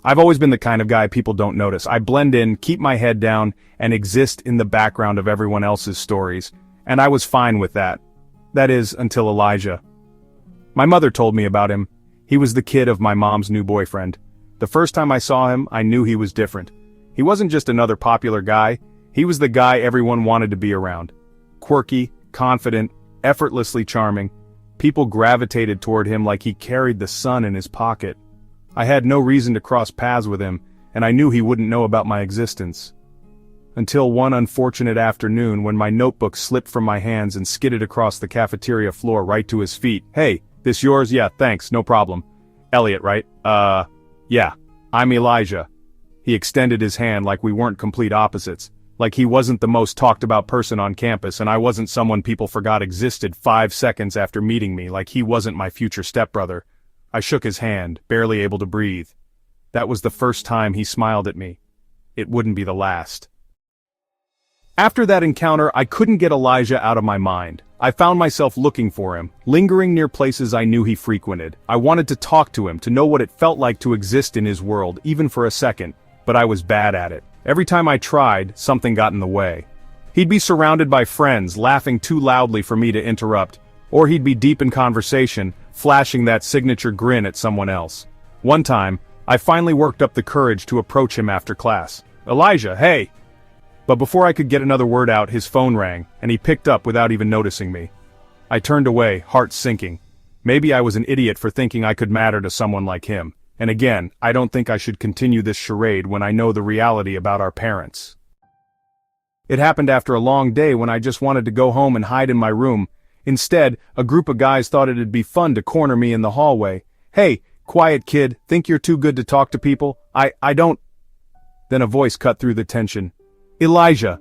I've always been the kind of guy people don't notice. I blend in, keep my head down, and exist in the background of everyone else's stories, and I was fine with that. That is, until Elijah. My mother told me about him. He was the kid of my mom's new boyfriend. The first time I saw him, I knew he was different. He wasn't just another popular guy, he was the guy everyone wanted to be around. Quirky, confident, effortlessly charming. People gravitated toward him like he carried the sun in his pocket. I had no reason to cross paths with him, and I knew he wouldn't know about my existence. Until one unfortunate afternoon when my notebook slipped from my hands and skidded across the cafeteria floor right to his feet. "Hey, this yours? Yeah, thanks, no problem. Elliot, right? Yeah, I'm Elijah." He extended his hand like we weren't complete opposites, like he wasn't the most talked about person on campus and I wasn't someone people forgot existed 5 seconds after meeting me, like he wasn't my future stepbrother. I shook his hand, barely able to breathe. That was the first time he smiled at me. It wouldn't be the last. After that encounter, I couldn't get Elijah out of my mind. I found myself looking for him, lingering near places I knew he frequented. I wanted to talk to him, to know what it felt like to exist in his world, even for a second, but I was bad at it. Every time I tried, something got in the way. He'd be surrounded by friends, laughing too loudly for me to interrupt, or he'd be deep in conversation, flashing that signature grin at someone else. One time, I finally worked up the courage to approach him after class. "Elijah, hey!" But before I could get another word out, his phone rang, and he picked up without even noticing me. I turned away, heart sinking. Maybe I was an idiot for thinking I could matter to someone like him. And again, I don't think I should continue this charade when I know the reality about our parents. It happened after a long day when I just wanted to go home and hide in my room. Instead, a group of guys thought it'd be fun to corner me in the hallway. "Hey, quiet kid, think you're too good to talk to people? I don't..." Then a voice cut through the tension. "Elijah!"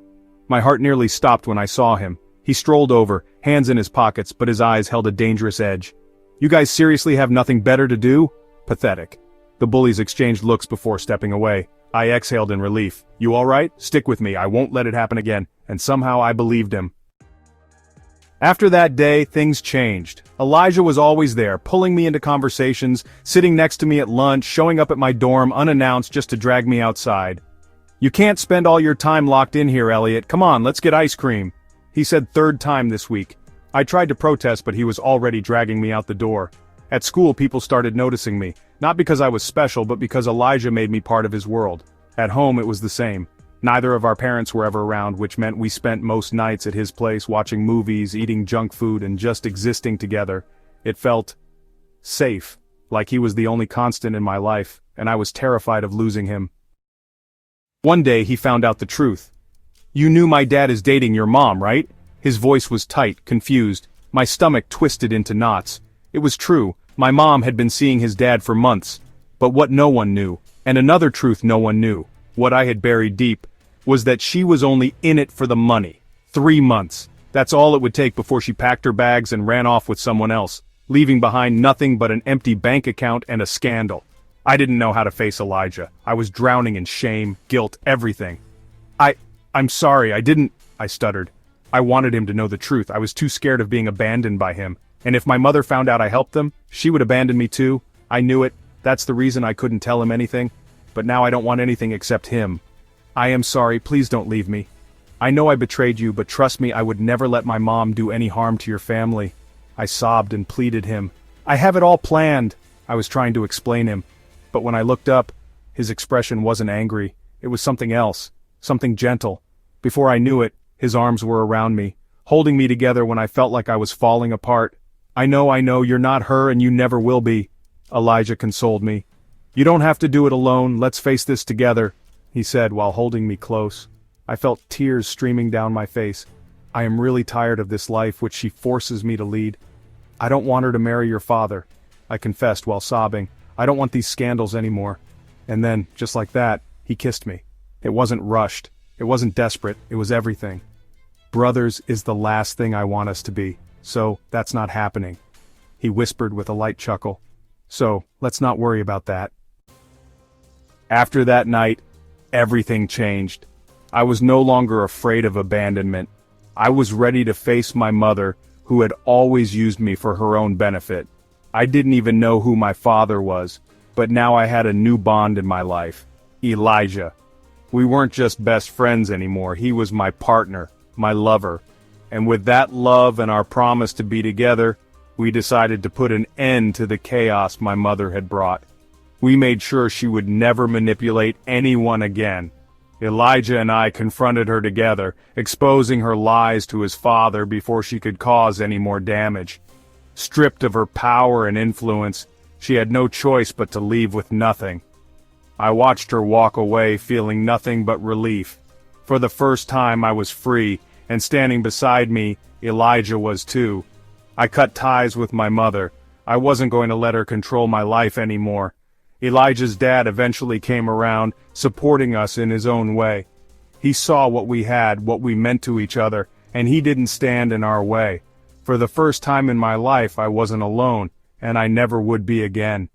My heart nearly stopped when I saw him. He strolled over, hands in his pockets, but his eyes held a dangerous edge. "You guys seriously have nothing better to do?" Pathetic. The bullies exchanged looks before stepping away. I exhaled in relief. "You alright? Stick with me, I won't let it happen again." And somehow I believed him. After that day, things changed. Elijah was always there, pulling me into conversations, sitting next to me at lunch, showing up at my dorm unannounced just to drag me outside. "You can't spend all your time locked in here, Elliot. Come on, let's get ice cream," he said third time this week. I tried to protest, but he was already dragging me out the door. At school, people started noticing me, not because I was special, but because Elijah made me part of his world. At home, it was the same. Neither of our parents were ever around, which meant we spent most nights at his place watching movies, eating junk food, and just existing together. It felt safe, like he was the only constant in my life, and I was terrified of losing him. One day, he found out the truth. "You knew my dad is dating your mom, right?" His voice was tight, confused. My stomach twisted into knots. It was true, my mom had been seeing his dad for months. But what no one knew, and another truth no one knew, what I had buried deep, was that she was only in it for the money. 3 months. That's all it would take before she packed her bags and ran off with someone else, leaving behind nothing but an empty bank account and a scandal. I didn't know how to face Elijah. I was drowning in shame, guilt, everything. I'm sorry, I stuttered. I wanted him to know the truth. I was too scared of being abandoned by him. And if my mother found out I helped them, she would abandon me too. I knew it. That's the reason I couldn't tell him anything. But now I don't want anything except him. "I am sorry, please don't leave me. I know I betrayed you, but trust me, I would never let my mom do any harm to your family." I sobbed and pleaded him. "I have it all planned," I was trying to explain him. But when I looked up, his expression wasn't angry. It was something else, something gentle. Before I knew it, his arms were around me, holding me together when I felt like I was falling apart. I know, you're not her and you never will be," Elijah consoled me. "You don't have to do it alone, let's face this together," he said while holding me close. I felt tears streaming down my face. "I am really tired of this life which she forces me to lead. I don't want her to marry your father," I confessed while sobbing. "I don't want these scandals anymore." And then, just like that, he kissed me. It wasn't rushed. It wasn't desperate. It was everything. "Brothers is the last thing I want us to be. So, that's not happening," he whispered with a light chuckle. "So, let's not worry about that." After that night, everything changed. I was no longer afraid of abandonment. I was ready to face my mother, who had always used me for her own benefit. I didn't even know who my father was, But now I had a new bond in my life. Elijah. We weren't just best friends anymore, he was my partner, my lover. And with that love and our promise to be together, we decided to put an end to the chaos my mother had brought. We made sure she would never manipulate anyone again. Elijah and I confronted her together, exposing her lies to his father before she could cause any more damage. Stripped of her power and influence, she had no choice but to leave with nothing. I watched her walk away feeling nothing but relief. For the first time I was free, and standing beside me, Elijah was too. I cut ties with my mother. I wasn't going to let her control my life anymore. Elijah's dad eventually came around, supporting us in his own way. He saw what we had, what we meant to each other, and he didn't stand in our way. For the first time in my life I wasn't alone, and I never would be again.